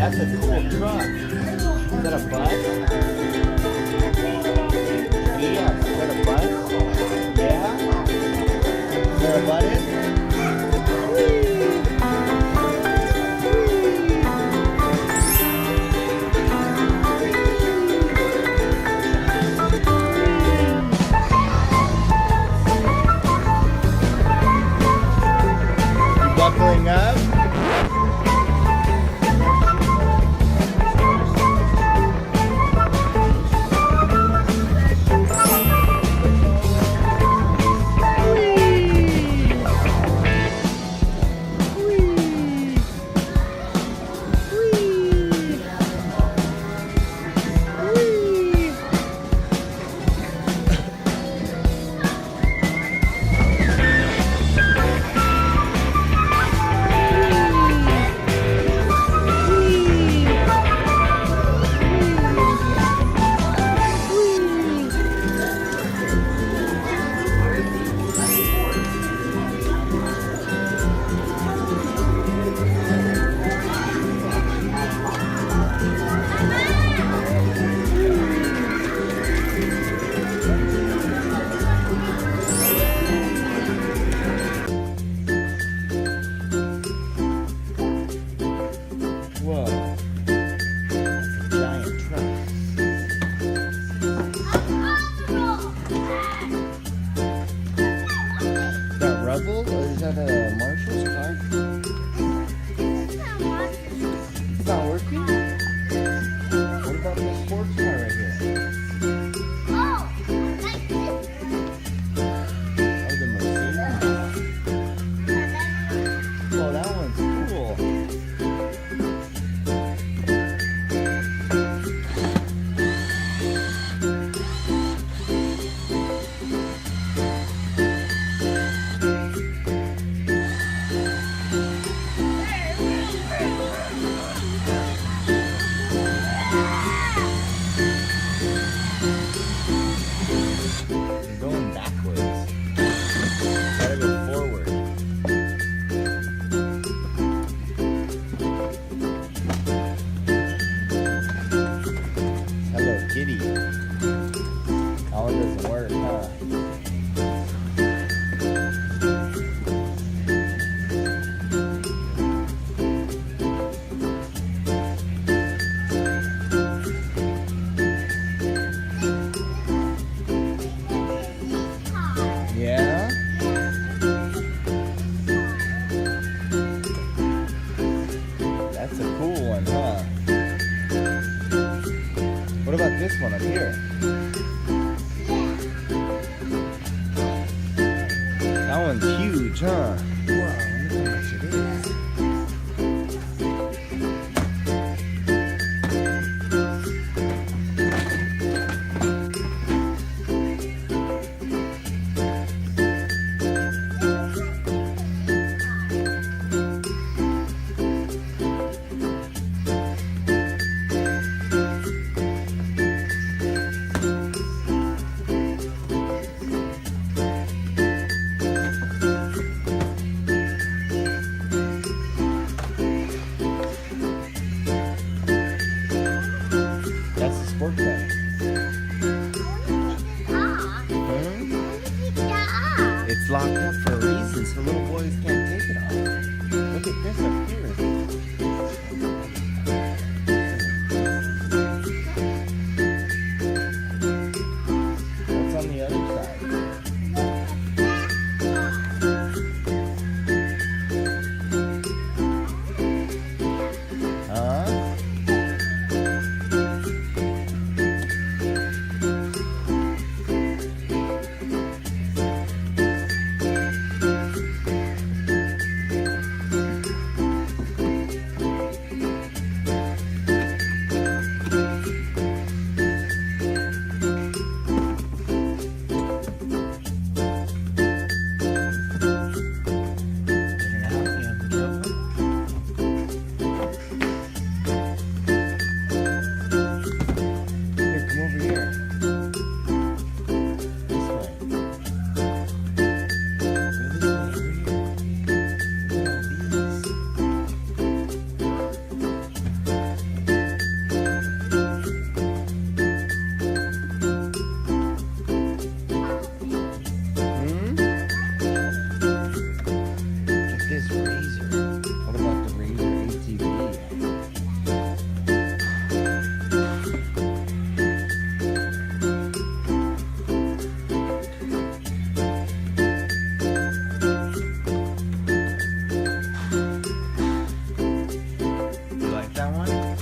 That's a cool truck. Is that a bus? Yeah, is that a bus? Yeah? Is there a button? You buckling up? Whoa. That's a giant truck. Is that rubble or is that a Marshall's car? It's not working? What about this sports car right here? Oh, the Mercedes. Oh, that one's cool. Going backwards. Gotta go forward. Hello Kitty. That one doesn't work, huh? Yeah? That's a cool one, huh? What about this one up here? That one's huge, huh? Whoa, look how much it is. that one?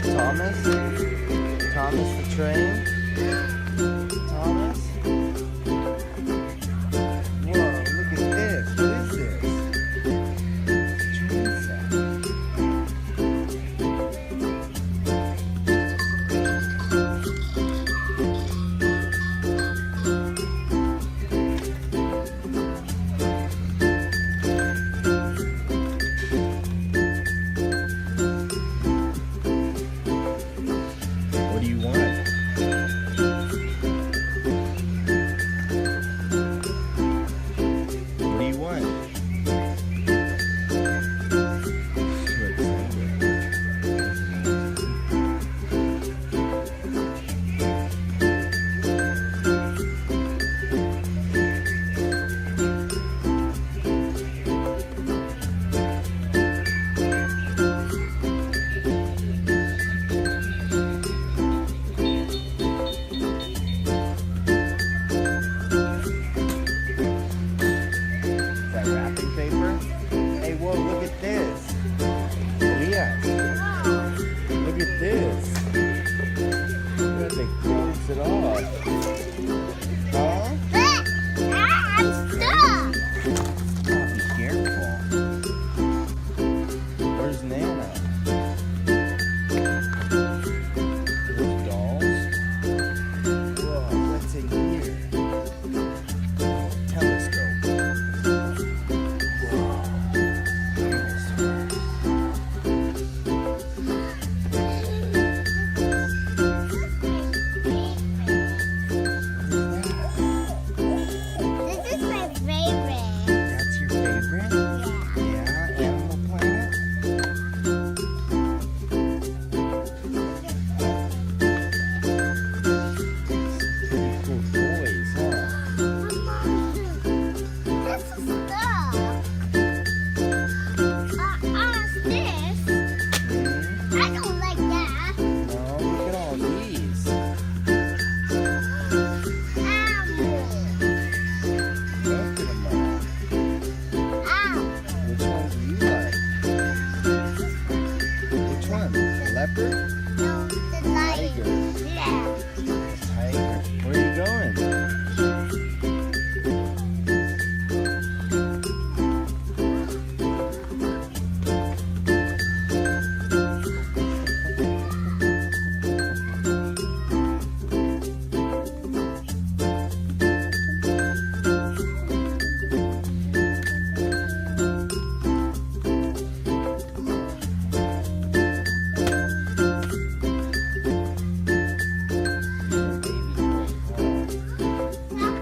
that, Thomas? Thomas the train? Thomas? Whoa, look at this. What is this? Train set. What do you want? What do you want? Too Is that wrapping paper? Hey, whoa, look at this. Leah, look at this. Look at they close it off. Huh? I'm stuck. Oh, be careful. Where's Nana? Those dolls? Whoa, what's in here? Telescope. This is my favorite. That's your favorite? Yeah, Animal Planet? Pretty cool toys, huh? This is stuff. This. Hmm? I don't like that. No, look at all these. Look at them all. Which one do you like? Which one? The leopard? No, the light. Tiger. Yeah. Tiger. Where are you going? Baby toys, huh?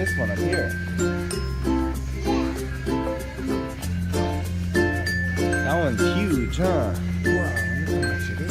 this one up here. That one's huge, huh? Whoa, look how much it is.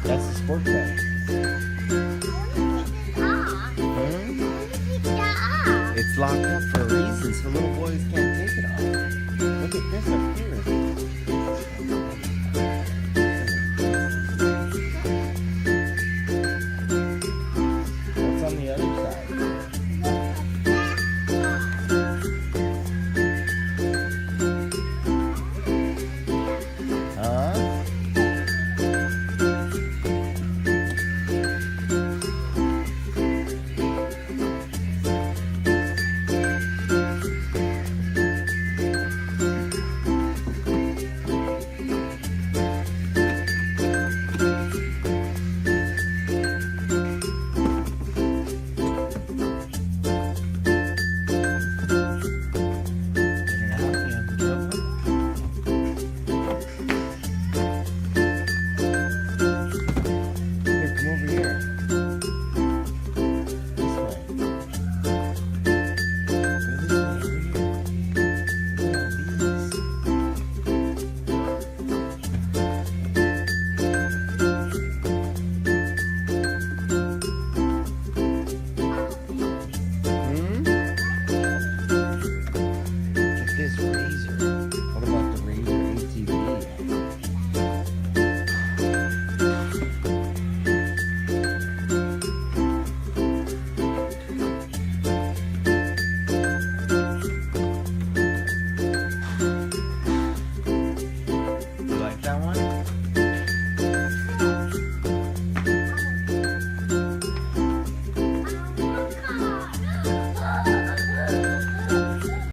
That's the sport bag. It's locked up for a reason, so little boys can't take it off. Look at this up here. What's on the other side? Huh? That one?